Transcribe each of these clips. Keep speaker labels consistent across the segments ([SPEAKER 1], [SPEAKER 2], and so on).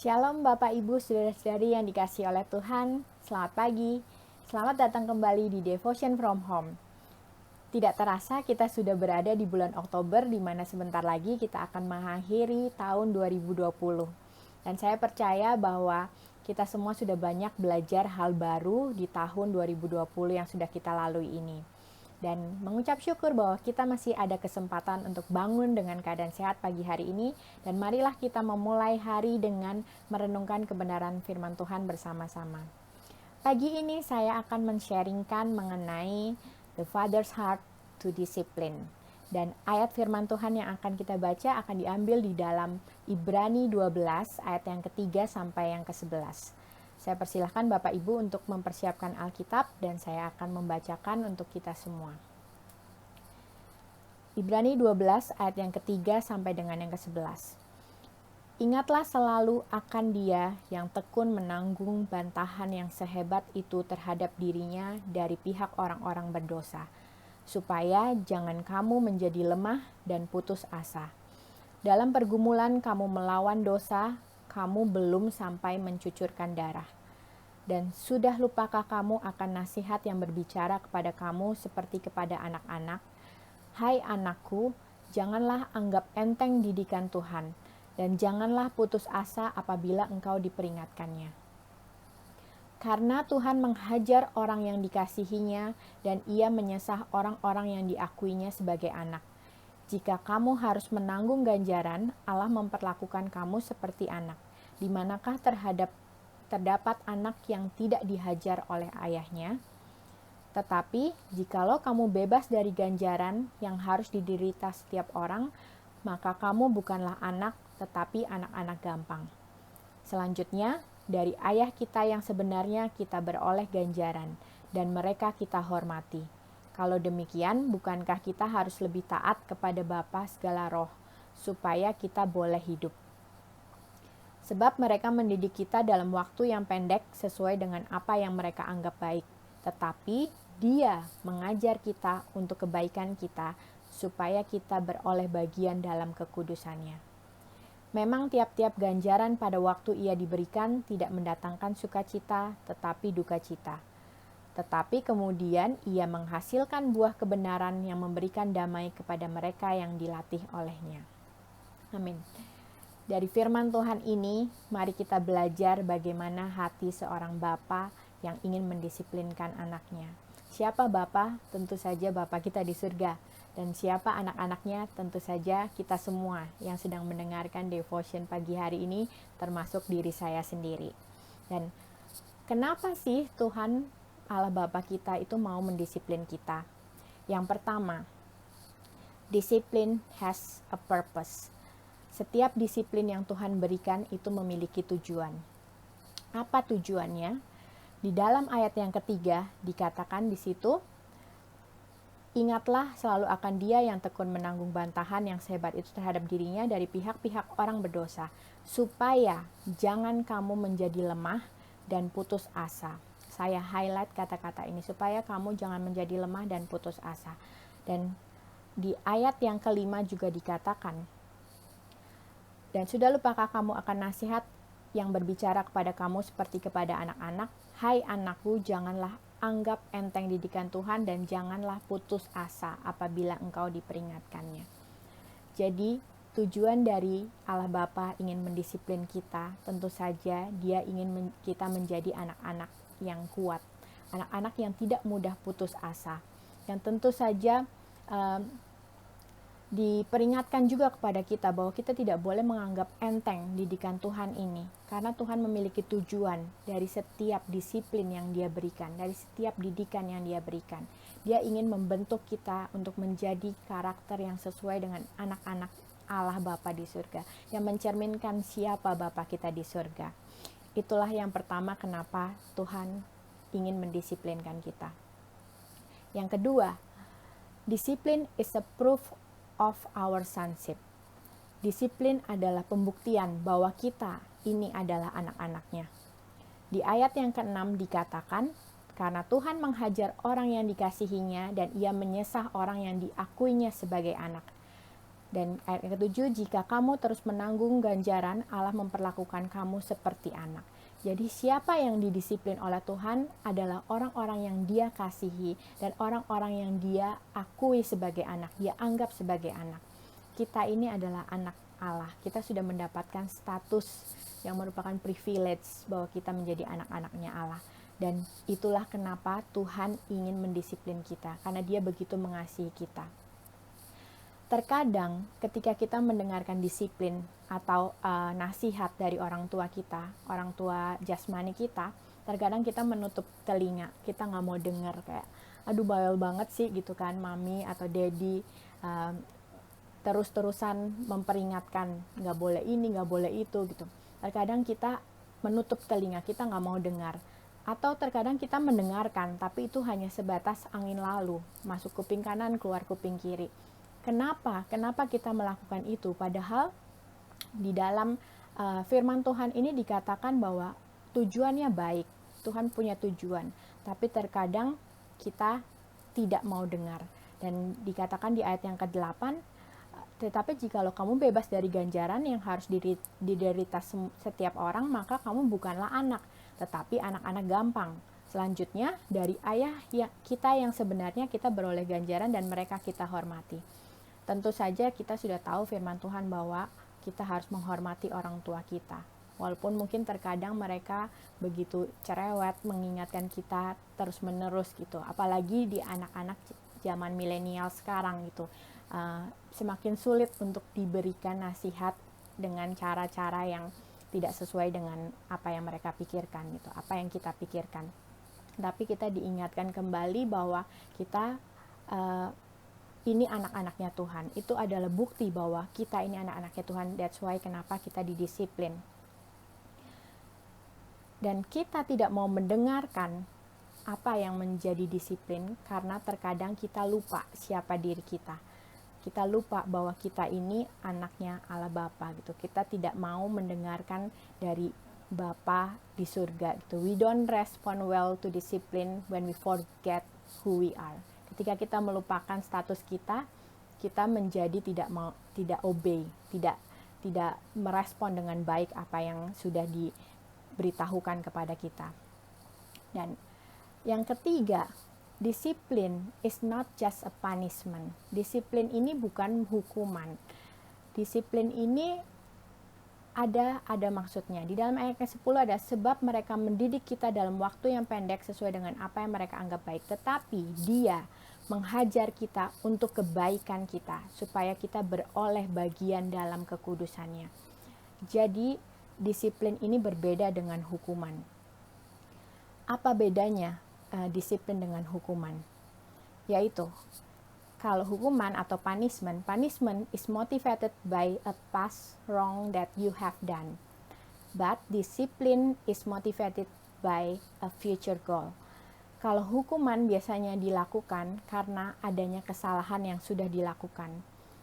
[SPEAKER 1] Shalom Bapak Ibu Saudara-saudari yang dikasihi oleh Tuhan. Selamat pagi. Selamat datang kembali di Devotion from Home. Tidak terasa kita sudah berada di bulan Oktober, di mana sebentar lagi kita akan mengakhiri tahun 2020. Dan saya percaya bahwa kita semua sudah banyak belajar hal baru di tahun 2020 yang sudah kita lalui ini. Dan mengucap syukur bahwa kita masih ada kesempatan untuk bangun dengan keadaan sehat pagi hari ini. Dan marilah kita memulai hari dengan merenungkan kebenaran firman Tuhan bersama-sama. Pagi ini saya akan men-sharingkan mengenai the Father's Heart to Discipline. Dan ayat firman Tuhan yang akan kita baca akan diambil di dalam Ibrani 12 ayat yang ketiga sampai yang ke-11. Saya persilahkan Bapak Ibu untuk mempersiapkan Alkitab dan saya akan membacakan untuk kita semua. Ibrani 12 ayat yang ketiga sampai dengan yang ke-11. Ingatlah selalu akan Dia yang tekun menanggung bantahan yang sehebat itu terhadap dirinya dari pihak orang-orang berdosa, supaya jangan kamu menjadi lemah dan putus asa. Dalam pergumulan kamu melawan dosa, kamu belum sampai mencucurkan darah. Dan sudah lupakah kamu akan nasihat yang berbicara kepada kamu seperti kepada anak-anak? Hai anakku, janganlah anggap enteng didikan Tuhan, dan janganlah putus asa apabila engkau diperingatkannya. Karena Tuhan menghajar orang yang dikasihinya, dan Ia menyesah orang-orang yang diakuinya sebagai anak. Jika kamu harus menanggung ganjaran, Allah memperlakukan kamu seperti anak. Di manakah terdapat anak yang tidak dihajar oleh ayahnya? Tetapi, jikalau kamu bebas dari ganjaran yang harus diderita setiap orang, maka kamu bukanlah anak, tetapi anak-anak gampang. Selanjutnya, dari ayah kita yang sebenarnya kita beroleh ganjaran, dan mereka kita hormati. Kalau demikian, bukankah kita harus lebih taat kepada Bapa segala roh, supaya kita boleh hidup? Sebab mereka mendidik kita dalam waktu yang pendek sesuai dengan apa yang mereka anggap baik. Tetapi Dia mengajar kita untuk kebaikan kita, supaya kita beroleh bagian dalam kekudusannya. Memang tiap-tiap ganjaran pada waktu ia diberikan tidak mendatangkan sukacita, tetapi duka cita. Tetapi kemudian ia menghasilkan buah kebenaran yang memberikan damai kepada mereka yang dilatih olehnya. Amin. Dari firman Tuhan ini, mari kita belajar bagaimana hati seorang bapa yang ingin mendisiplinkan anaknya. Siapa bapa? Tentu saja Bapa kita di surga. Dan siapa anak-anaknya? Tentu saja kita semua yang sedang mendengarkan devotion pagi hari ini, termasuk diri saya sendiri. Dan kenapa sih Tuhan Allah Bapa kita itu mau mendisiplin kita? Yang pertama, discipline has a purpose. Setiap disiplin yang Tuhan berikan itu memiliki tujuan. Apa tujuannya? Di dalam ayat yang ketiga dikatakan di situ, ingatlah selalu akan Dia yang tekun menanggung bantahan yang sehebat itu terhadap dirinya dari pihak-pihak orang berdosa, supaya jangan kamu menjadi lemah dan putus asa. Saya highlight kata-kata ini, supaya kamu jangan menjadi lemah dan putus asa. Dan di ayat yang kelima juga dikatakan, dan sudah lupakah kamu akan nasihat yang berbicara kepada kamu seperti kepada anak-anak? Hai anakku, janganlah anggap enteng didikan Tuhan dan janganlah putus asa apabila engkau diperingatkannya. Jadi, tujuan dari Allah Bapa ingin mendisiplin kita, tentu saja Dia ingin kita menjadi anak-anak yang kuat, anak-anak yang tidak mudah putus asa, yang tentu saja diperingatkan juga kepada kita bahwa kita tidak boleh menganggap enteng didikan Tuhan ini, karena Tuhan memiliki tujuan dari setiap disiplin yang Dia berikan, dari setiap didikan yang Dia berikan. Dia ingin membentuk kita untuk menjadi karakter yang sesuai dengan anak-anak Allah Bapa di surga, yang mencerminkan siapa Bapa kita di surga. Itulah yang pertama kenapa Tuhan ingin mendisiplinkan kita. Yang kedua, disiplin is a proof of our sonship. Disiplin adalah pembuktian bahwa kita ini adalah anak-anaknya. Di ayat yang ke-6 dikatakan, karena Tuhan menghajar orang yang dikasihinya dan Ia menyesah orang yang diakuinya sebagai anak. Dan ayat yang ketujuh, jika kamu terus menanggung ganjaran, Allah memperlakukan kamu seperti anak. Jadi siapa yang didisiplin oleh Tuhan adalah orang-orang yang Dia kasihi dan orang-orang yang Dia akui sebagai anak, Dia anggap sebagai anak. Kita ini adalah anak Allah. Kita sudah mendapatkan status yang merupakan privilege bahwa kita menjadi anak-anaknya Allah. Dan itulah kenapa Tuhan ingin mendisiplin kita, karena Dia begitu mengasihi kita. Terkadang ketika kita mendengarkan disiplin atau nasihat dari orang tua kita, orang tua jasmani kita, terkadang kita menutup telinga, kita nggak mau dengar, kayak aduh bawel banget sih gitu kan, mami atau daddy terus-terusan memperingatkan nggak boleh ini, nggak boleh itu gitu. Terkadang kita menutup telinga, kita nggak mau dengar. Atau terkadang kita mendengarkan, tapi itu hanya sebatas angin lalu, masuk kuping kanan, keluar kuping kiri. Kenapa? Kenapa kita melakukan itu? Padahal di dalam firman Tuhan ini dikatakan bahwa tujuannya baik. Tuhan punya tujuan. Tapi terkadang kita tidak mau dengar. Dan dikatakan di ayat yang ke-8, tetapi jikalau kamu bebas dari ganjaran yang harus diderita setiap orang, maka kamu bukanlah anak, tetapi anak-anak gampang. Selanjutnya, dari ayah kita yang sebenarnya kita beroleh ganjaran dan mereka kita hormati. Tentu saja kita sudah tahu firman Tuhan bahwa kita harus menghormati orang tua kita. Walaupun mungkin terkadang mereka begitu cerewet mengingatkan kita terus-menerus gitu. Apalagi di anak-anak zaman milenial sekarang gitu. Semakin sulit untuk diberikan nasihat dengan cara-cara yang tidak sesuai dengan apa yang mereka pikirkan gitu, apa yang kita pikirkan. Tapi kita diingatkan kembali bahwa kita ini anak-anaknya Tuhan. Itu adalah bukti bahwa kita ini anak-anaknya Tuhan. That's why kenapa kita didisiplin. Dan kita tidak mau mendengarkan apa yang menjadi disiplin karena terkadang kita lupa siapa diri kita. Kita lupa bahwa kita ini anaknya Allah Bapa gitu. Kita tidak mau mendengarkan dari Bapa di surga gitu. We don't respond well to discipline when we forget who we are. Ketika kita melupakan status kita, kita menjadi tidak obey, tidak merespon dengan baik apa yang sudah diberitahukan kepada kita. Dan yang ketiga, disiplin is not just a punishment. Disiplin ini bukan hukuman. Disiplin ini ada maksudnya. Di dalam ayat ke-10 ada, sebab mereka mendidik kita dalam waktu yang pendek sesuai dengan apa yang mereka anggap baik. Tetapi Dia menghajar kita untuk kebaikan kita, supaya kita beroleh bagian dalam kekudusannya. Jadi, disiplin ini berbeda dengan hukuman. Apa bedanya disiplin dengan hukuman? Yaitu, kalau hukuman atau punishment is motivated by a past wrong that you have done. But discipline is motivated by a future goal. Kalau hukuman biasanya dilakukan karena adanya kesalahan yang sudah dilakukan.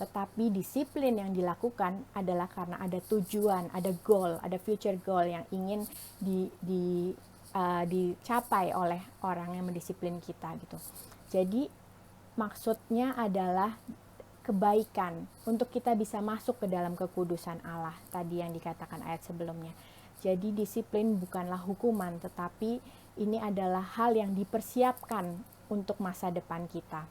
[SPEAKER 1] Tetapi disiplin yang dilakukan adalah karena ada tujuan, ada goal, ada future goal yang ingin dicapai oleh orang yang mendisiplin kita gitu. Jadi maksudnya adalah kebaikan untuk kita bisa masuk ke dalam kekudusan Allah tadi yang dikatakan ayat sebelumnya. Jadi disiplin bukanlah hukuman, tetapi ini adalah hal yang dipersiapkan untuk masa depan kita.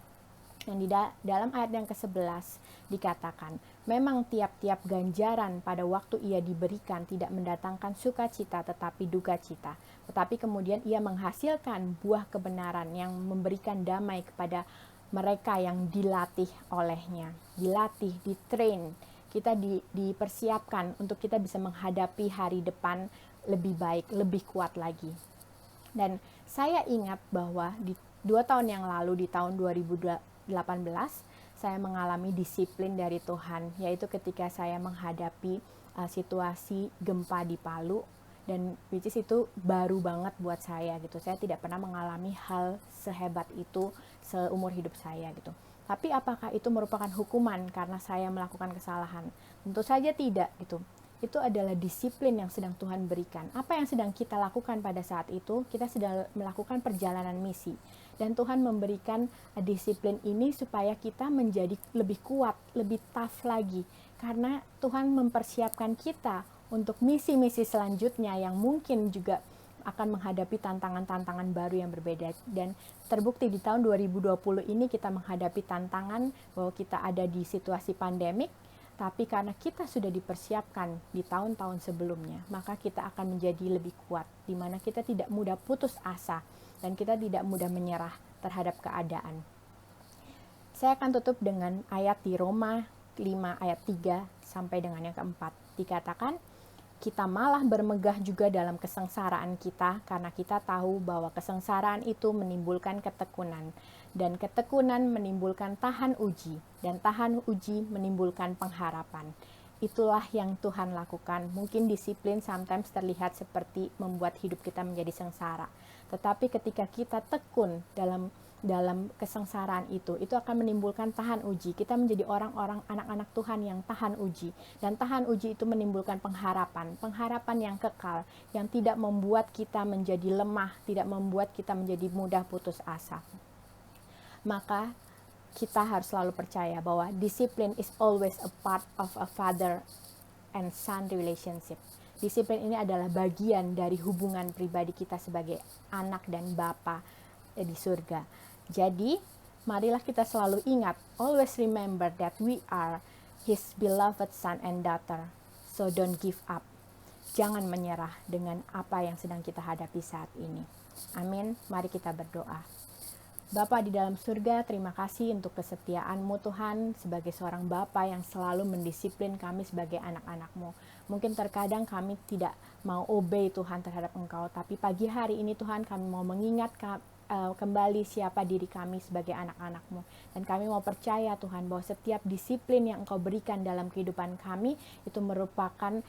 [SPEAKER 1] Yang di dalam ayat yang ke-11 dikatakan, memang tiap-tiap ganjaran pada waktu ia diberikan tidak mendatangkan sukacita tetapi duka cita. Tetapi kemudian ia menghasilkan buah kebenaran yang memberikan damai kepada mereka yang dilatih olehnya. Dilatih, ditrain, kita dipersiapkan untuk kita bisa menghadapi hari depan lebih baik, lebih kuat lagi. Dan saya ingat bahwa di 2 tahun yang lalu, di tahun 2018, saya mengalami disiplin dari Tuhan, yaitu ketika saya menghadapi situasi gempa di Palu, dan which is itu baru banget buat saya gitu. Saya tidak pernah mengalami hal sehebat itu seumur hidup saya gitu. Tapi apakah itu merupakan hukuman karena saya melakukan kesalahan? Tentu saja tidak gitu. itu adalah disiplin yang sedang Tuhan berikan. Apa yang sedang kita lakukan pada saat itu? Kita sedang melakukan perjalanan misi. Dan Tuhan memberikan disiplin ini supaya kita menjadi lebih kuat, lebih tough lagi. Karena Tuhan mempersiapkan kita untuk misi-misi selanjutnya yang mungkin juga akan menghadapi tantangan-tantangan baru yang berbeda. Dan terbukti di tahun 2020 ini kita menghadapi tantangan bahwa kita ada di situasi pandemik, tapi karena kita sudah dipersiapkan di tahun-tahun sebelumnya, maka kita akan menjadi lebih kuat, di mana kita tidak mudah putus asa dan kita tidak mudah menyerah terhadap keadaan. Saya akan tutup dengan ayat di Roma 5 ayat 3 sampai dengan yang keempat. Dikatakan, kita malah bermegah juga dalam kesengsaraan kita, karena kita tahu bahwa kesengsaraan itu menimbulkan ketekunan, dan ketekunan menimbulkan tahan uji, dan tahan uji menimbulkan pengharapan. Itulah yang Tuhan lakukan. Mungkin disiplin sometimes terlihat seperti membuat hidup kita menjadi sengsara, tetapi ketika kita tekun dalam kesengsaraan itu akan menimbulkan tahan uji. Kita menjadi orang-orang anak-anak Tuhan yang tahan uji. Dan tahan uji itu menimbulkan pengharapan yang kekal, yang tidak membuat kita menjadi lemah, tidak membuat kita menjadi mudah putus asa. Maka kita harus selalu percaya bahwa disiplin is always a part of a father and son relationship. Disiplin ini adalah bagian dari hubungan pribadi kita sebagai anak dan bapa di surga. Jadi, marilah kita selalu ingat, always remember that we are His beloved son and daughter. So don't give up. Jangan menyerah dengan apa yang sedang kita hadapi saat ini. Amin. Mari kita berdoa. Bapa di dalam surga, terima kasih untuk kesetiaan-Mu Tuhan sebagai seorang Bapa yang selalu mendisiplin kami sebagai anak-anak-Mu. Mungkin terkadang kami tidak mau obey Tuhan terhadap Engkau, tapi pagi hari ini Tuhan kami mau mengingat kembali siapa diri kami sebagai anak-anak-Mu. Dan kami mau percaya Tuhan bahwa setiap disiplin yang Engkau berikan dalam kehidupan kami itu merupakan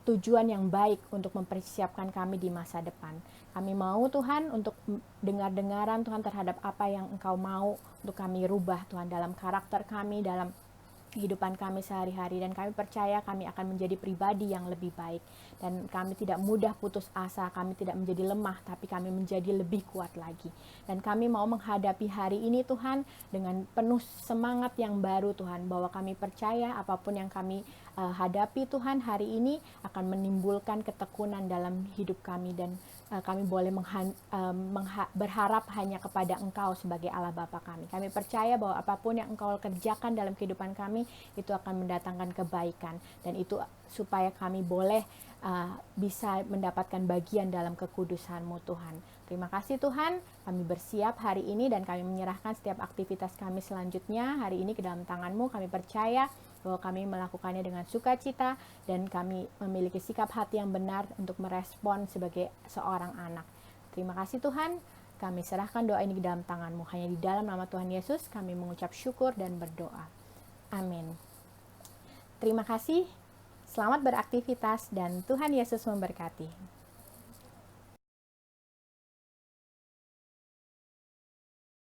[SPEAKER 1] tujuan yang baik untuk mempersiapkan kami di masa depan. Kami mau Tuhan untuk dengar-dengaran Tuhan terhadap apa yang Engkau mau untuk kami rubah Tuhan dalam karakter kami, dalam kehidupan kami sehari-hari, dan kami percaya kami akan menjadi pribadi yang lebih baik, dan kami tidak mudah putus asa, kami tidak menjadi lemah, tapi kami menjadi lebih kuat lagi. Dan kami mau menghadapi hari ini Tuhan dengan penuh semangat yang baru Tuhan, bahwa kami percaya apapun yang kami hadapi Tuhan hari ini akan menimbulkan ketekunan dalam hidup kami, dan kami boleh berharap hanya kepada Engkau sebagai Allah Bapa kami. Kami percaya bahwa apapun yang Engkau kerjakan dalam kehidupan kami itu akan mendatangkan kebaikan, dan itu supaya kami boleh bisa mendapatkan bagian dalam kekudusan-Mu Tuhan. Terima kasih Tuhan, kami bersiap hari ini dan kami menyerahkan setiap aktivitas kami selanjutnya hari ini ke dalam tangan-Mu. Kami percaya bahwa kami melakukannya dengan sukacita dan kami memiliki sikap hati yang benar untuk merespon sebagai seorang anak. Terima kasih Tuhan, kami serahkan doa ini ke dalam tangan-Mu. Hanya di dalam nama Tuhan Yesus kami mengucap syukur dan berdoa. Amin. Terima kasih, selamat beraktivitas dan Tuhan Yesus memberkati.